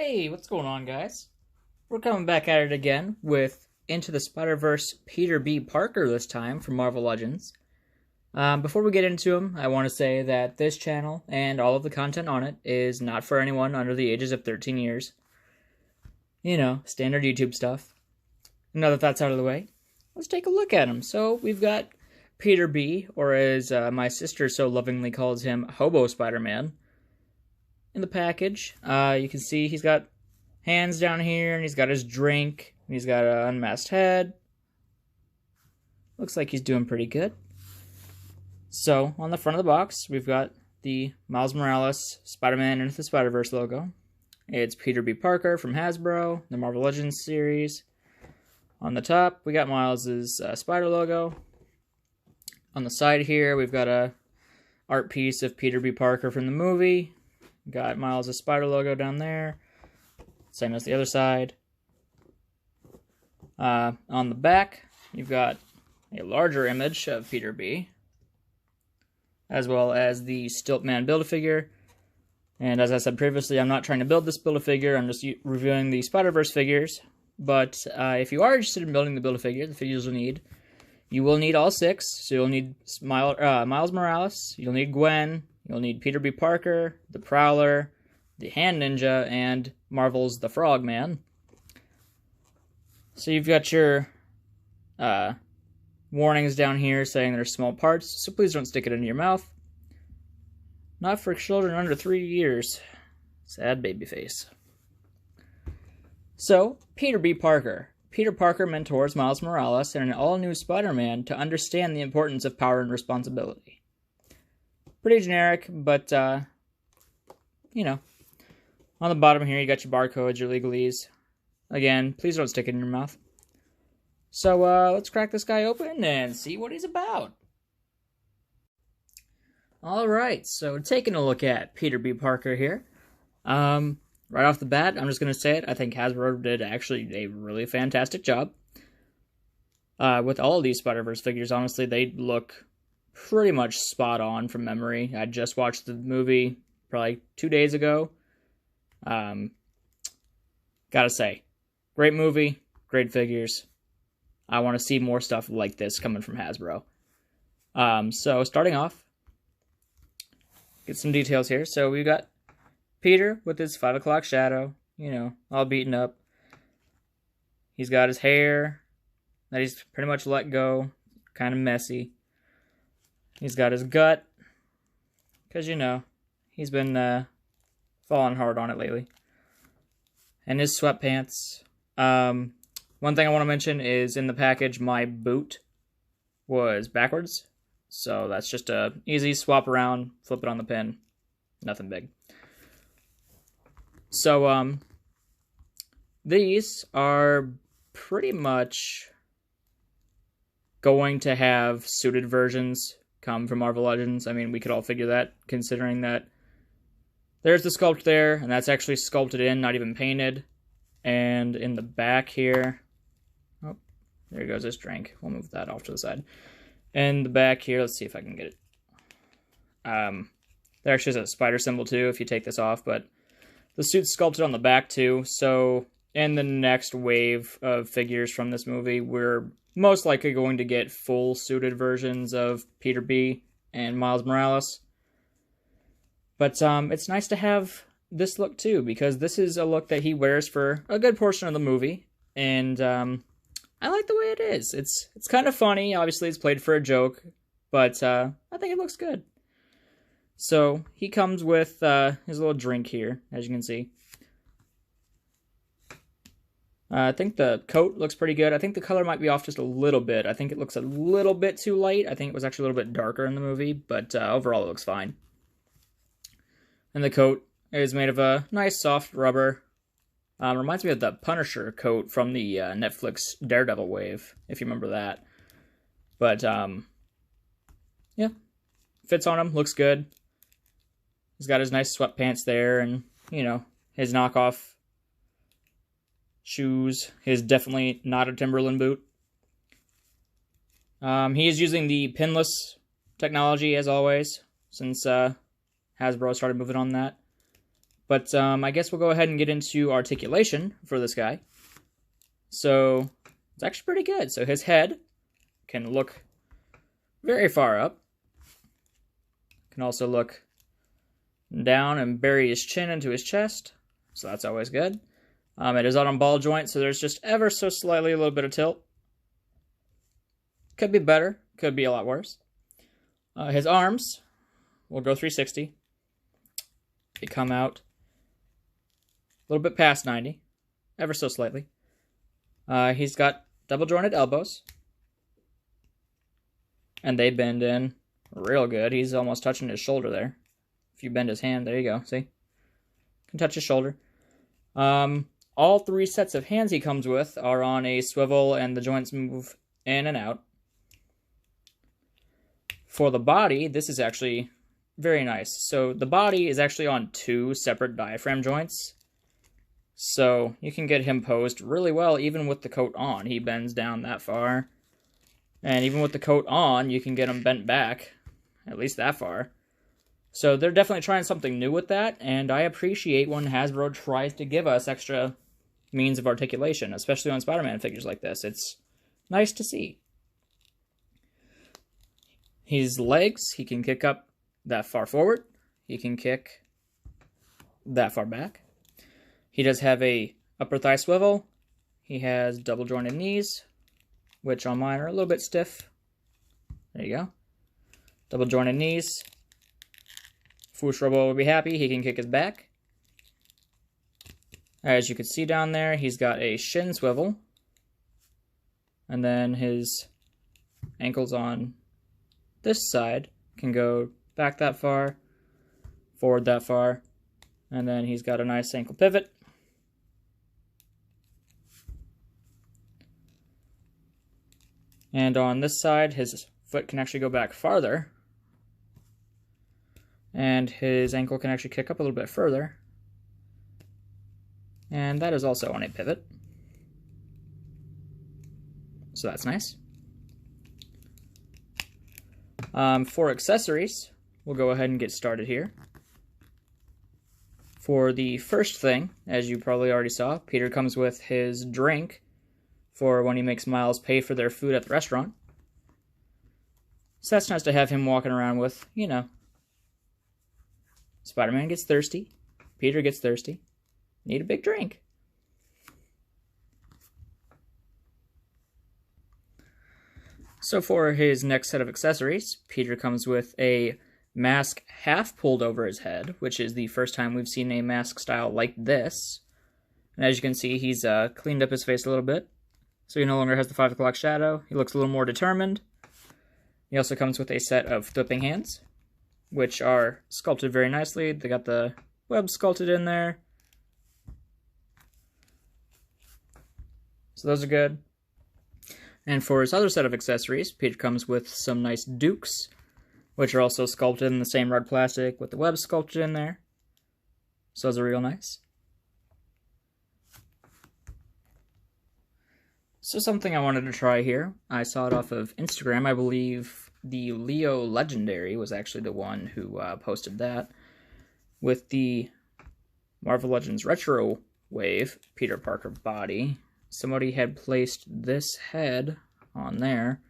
Hey, what's going on, guys? We're coming back at it again with Into the Spider-Verse Peter B. Parker this time from Marvel Legends. Before we get into him, I want to say that this channel and all of the content on it is not for anyone under the ages of 13 years. You know, standard YouTube stuff. Now that that's out of the way, let's take a look at him. So we've got Peter B., or as my sister so lovingly calls him, Hobo Spider-Man. In the package, you can see he's got hands down here, and he's got his drink, and he's got an unmasked head. Looks like he's doing pretty good. So, on the front of the box, we've got the Miles Morales Spider-Man Into the Spider-Verse logo. It's Peter B. Parker from Hasbro, the Marvel Legends series. On the top, we got Miles' spider logo. On the side here, we've got a art piece of Peter B. Parker from the movie. Got Miles' spider logo down there. Same as the other side. On the back, you've got a larger image of Peter B., as well as the Stiltman Build-A-Figure. And as I said previously, I'm not trying to build this Build-A-Figure, I'm just reviewing the Spider-Verse figures. But if you are interested in building the Build-A-Figure, the figures you will need all 6. So you'll need Miles Morales, you'll need Gwen, you'll need Peter B. Parker, the Prowler, the Hand Ninja, and Marvel's the Frogman. So you've got your warnings down here saying there's small parts, so please don't stick it into your mouth. Not for children under 3 years. Sad baby face. So, Peter B. Parker. Peter Parker mentors Miles Morales and an all-new Spider-Man to understand the importance of power and responsibility. Pretty generic, but, you know. On the bottom here, you got your barcodes, your legalese. Again, please don't stick it in your mouth. So, let's crack this guy open and see what he's about. Alright, so taking a look at Peter B. Parker here. Right off the bat, I'm just going to say it, I think Hasbro did actually a really fantastic job. With all of these Spider-Verse figures, honestly, they look pretty much spot on from memory. I just watched the movie probably 2 days ago. Gotta say, great movie, great figures. I want to see more stuff like this coming from Hasbro. So starting off, get some details here. So we got Peter with his 5 o'clock shadow, you know, all beaten up. He's got his hair that he's pretty much let go, kind of messy. He's got his gut, because, you know, he's been falling hard on it lately. And his sweatpants. One thing I want to mention is in the package, my boot was backwards. So that's just a easy swap around, flip it on the pin. Nothing big. So, these are pretty much going to have suited versions come from Marvel Legends. I mean, we could all figure that, considering that there's the sculpt there, and that's actually sculpted in, not even painted. And in the back here, oh, there goes this drink. We'll move that off to the side. And the back here, let's see if I can get it. There actually is a spider symbol too, if you take this off, but the suit's sculpted on the back too, so in the next wave of figures from this movie, we're most likely going to get full suited versions of Peter B. and Miles Morales. But it's nice to have this look too, because this is a look that he wears for a good portion of the movie, and I like the way it is. It's kind of funny. Obviously, it's played for a joke, but I think it looks good. So he comes with his little drink here, as you can see. I think the coat looks pretty good. I think the color might be off just a little bit. I think it looks a little bit too light. I think it was actually a little bit darker in the movie, but overall it looks fine. And the coat is made of a nice soft rubber. Reminds me of the Punisher coat from the Netflix Daredevil wave, if you remember that. But, yeah, fits on him, looks good. He's got his nice sweatpants there, and, you know, his knockoff shoes. His definitely not a Timberland boot. He is using the pinless technology, as always, since Hasbro started moving on that. But I guess we'll go ahead and get into articulation for this guy. So it's actually pretty good. So his head can look very far up. Can also look down and bury his chin into his chest. So that's always good. It is on ball joint, so there's just ever so slightly a little bit of tilt. Could be better. Could be a lot worse. His arms will go 360. They come out a little bit past 90. Ever so slightly. He's got double jointed elbows. And they bend in real good. He's almost touching his shoulder there. If you bend his hand, there you go. See? Can touch his shoulder. All 3 sets of hands he comes with are on a swivel, and the joints move in and out. For the body, this is actually very nice. So the body is actually on 2 separate diaphragm joints. So you can get him posed really well even with the coat on. He bends down that far. And even with the coat on, you can get him bent back at least that far. So they're definitely trying something new with that, and I appreciate when Hasbro tries to give us extra means of articulation, especially on Spider-Man figures like this. It's nice to see. His legs, he can kick up that far forward. He can kick that far back. He does have a upper thigh swivel. He has double jointed knees, which on mine are a little bit stiff. There you go. Double jointed knees. Foosh Robo will be happy. He can kick his back. As you can see down there, he's got a shin swivel. And then his ankles on this side can go back that far, forward that far, and then he's got a nice ankle pivot. And on this side, his foot can actually go back farther. And his ankle can actually kick up a little bit further. And that is also on a pivot. So that's nice. For accessories, we'll go ahead and get started here. For the first thing, as you probably already saw, Peter comes with his drink for when he makes Miles pay for their food at the restaurant. So that's nice to have him walking around with, you know. Spider-Man gets thirsty. Peter gets thirsty. Need a big drink. So for his next set of accessories, Peter comes with a mask half pulled over his head, which is the first time we've seen a mask style like this. And as you can see, he's cleaned up his face a little bit. So he no longer has the 5 o'clock shadow. He looks a little more determined. He also comes with a set of flipping hands, which are sculpted very nicely. They got the web sculpted in there. So those are good. And for his other set of accessories, Peter comes with some nice dukes, which are also sculpted in the same red plastic with the web sculpted in there. So those are real nice. So something I wanted to try here, I saw it off of Instagram. I believe the Leo Legendary was actually the one who posted that. With the Marvel Legends Retro Wave Peter Parker body, somebody had placed this head on there,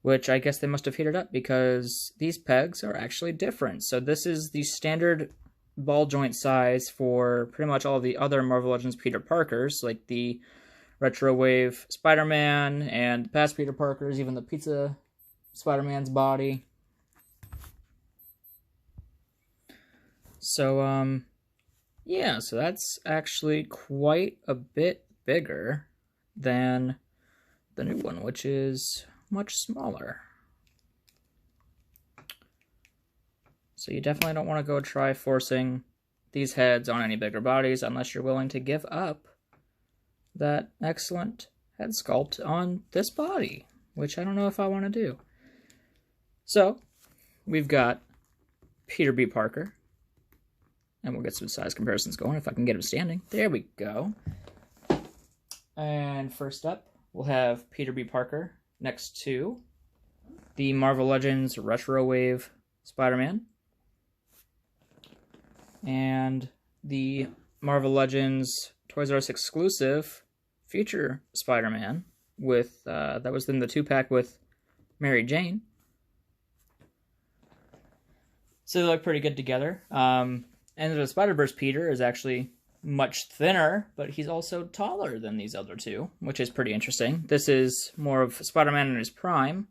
which I guess they must have heated up because these pegs are actually different. So this is the standard ball joint size for pretty much all the other Marvel Legends Peter Parkers, like the Retro Wave Spider-Man and past Peter Parkers, even the Pizza Spider-Man's body. So, yeah, so that's actually quite a bit bigger than the new one, which is much smaller. So you definitely don't want to go try forcing these heads on any bigger bodies unless you're willing to give up that excellent head sculpt on this body, which I don't know if I want to do. So, we've got Peter B. Parker, and we'll get some size comparisons going if I can get him standing. There we go. And first up, we'll have Peter B. Parker next to the Marvel Legends Retro Wave Spider-Man. and the Marvel Legends Toys R Us exclusive Future Spider-Man with that was in the 2-pack with Mary Jane. So they look pretty good together. And the Spider-Verse Peter is actually much thinner, but he's also taller than these other two, which is pretty interesting. This is more of Spider-Man in his prime,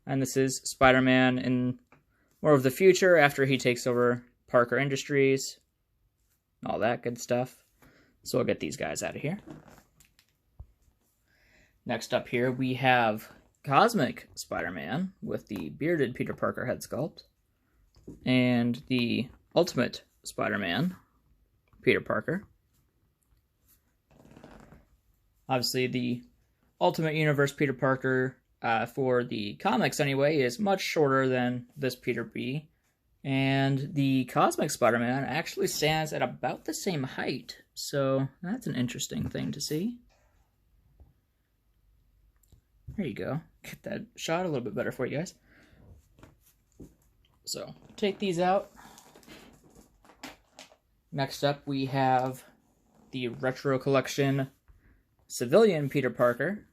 and this is Spider-Man in more of the future after he takes over Parker Industries, all that good stuff. So we'll get these guys out of here. Next up here, we have Cosmic Spider-Man with the bearded Peter Parker head sculpt, and the Ultimate Spider-Man, Peter Parker. Obviously, the Ultimate Universe Peter Parker, for the comics anyway, is much shorter than this Peter B. And the Cosmic Spider-Man actually stands at about the same height. So that's an interesting thing to see. There you go. Get that shot a little bit better for you guys. So, take these out. Next up, we have the Retro Collection Civilian Peter Parker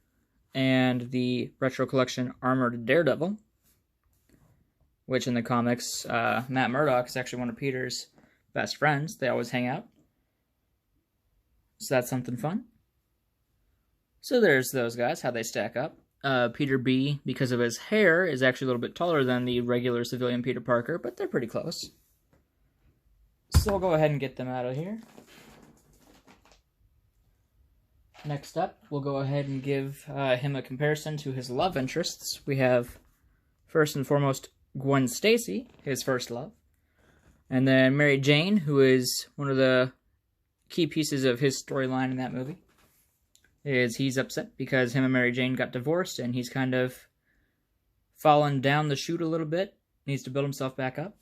and the Retro Collection Armored Daredevil, which in the comics, Matt Murdock is actually one of Peter's best friends. They always hang out. So that's something fun. So there's those guys, how they stack up. Peter B, because of his hair, is actually a little bit taller than the regular civilian Peter Parker, but they're pretty close. So we'll go ahead and get them out of here. Next up, we'll go ahead and give him a comparison to his love interests. We have, first and foremost, Gwen Stacy, his first love. And then Mary Jane, who is one of the key pieces of his storyline in that movie. He's upset because him and Mary Jane got divorced, and he's kind of fallen down the chute a little bit. Needs to build himself back up.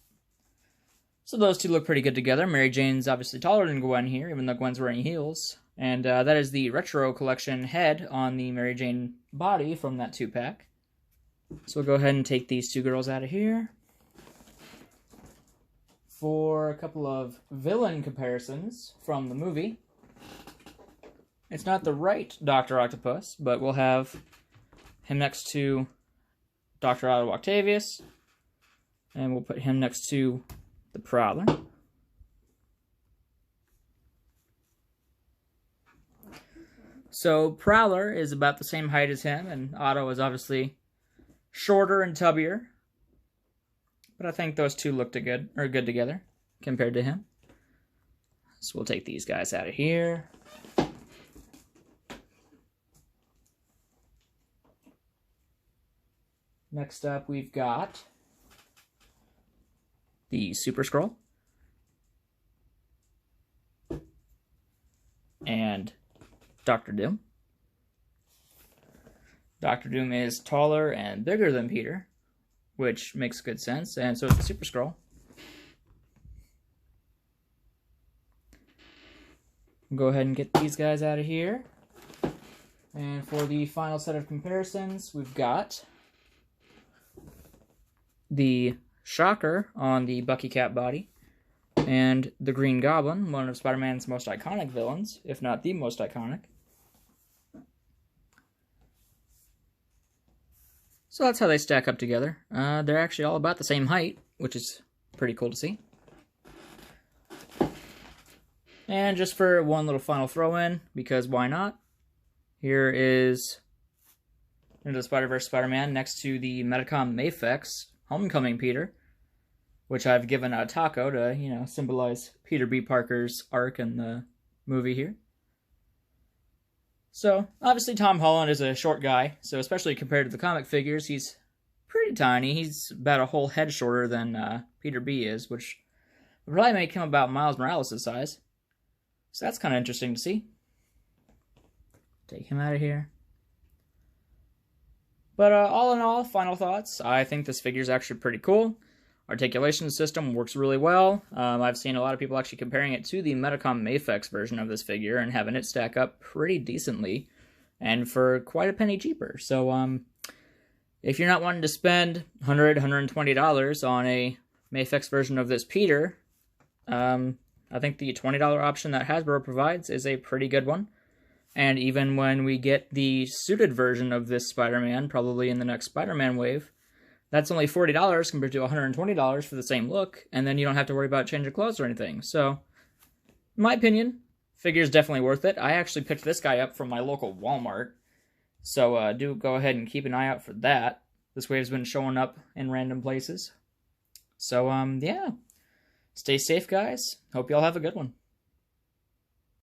So those two look pretty good together. Mary Jane's obviously taller than Gwen here, even though Gwen's wearing heels. And that is the Retro Collection head on the Mary Jane body from that 2-pack. So we'll go ahead and take these two girls out of here. For a couple of villain comparisons from the movie. It's not the right Dr. Octopus, but we'll have him next to Dr. Otto Octavius. And we'll put him next to the Prowler. So Prowler is about the same height as him, and Otto is obviously shorter and tubbier. But I think those two look good together compared to him. So we'll take these guys out of here. Next up, we've got the Super Skrull and Dr. Doom. Dr. Doom is taller and bigger than Peter, which makes good sense, and so is the Super Skrull. We'll go ahead and get these guys out of here. And for the final set of comparisons, we've got the Shocker on the Bucky Cap body, and the Green Goblin, one of Spider-Man's most iconic villains, if not the most iconic. So that's how they stack up together. They're actually all about the same height, which is pretty cool to see. And just for one little final throw-in, because why not? Here is Into the Spider-Verse Spider-Man next to the Medicom Mafex Homecoming Peter, which I've given a taco to, symbolize Peter B. Parker's arc in the movie here. So, obviously Tom Holland is a short guy, so especially compared to the comic figures, he's pretty tiny. He's about a whole head shorter than Peter B. is, which would probably make him about Miles Morales' size. So that's kind of interesting to see. Take him out of here. But all in all, final thoughts. I think this figure is actually pretty cool. Articulation system works really well. I've seen a lot of people actually comparing it to the Medicom Mafex version of this figure and having it stack up pretty decently and for quite a penny cheaper. So if you're not wanting to spend $100, $120 on a Mafex version of this Peter, I think the $20 option that Hasbro provides is a pretty good one. And even when we get the suited version of this Spider-Man, probably in the next Spider-Man wave, that's only $40 compared to $120 for the same look, and then you don't have to worry about changing clothes or anything. So, in my opinion, figure's definitely worth it. I actually picked this guy up from my local Walmart, so do go ahead and keep an eye out for that. This wave's been showing up in random places. So, yeah. Stay safe, guys. Hope y'all have a good one.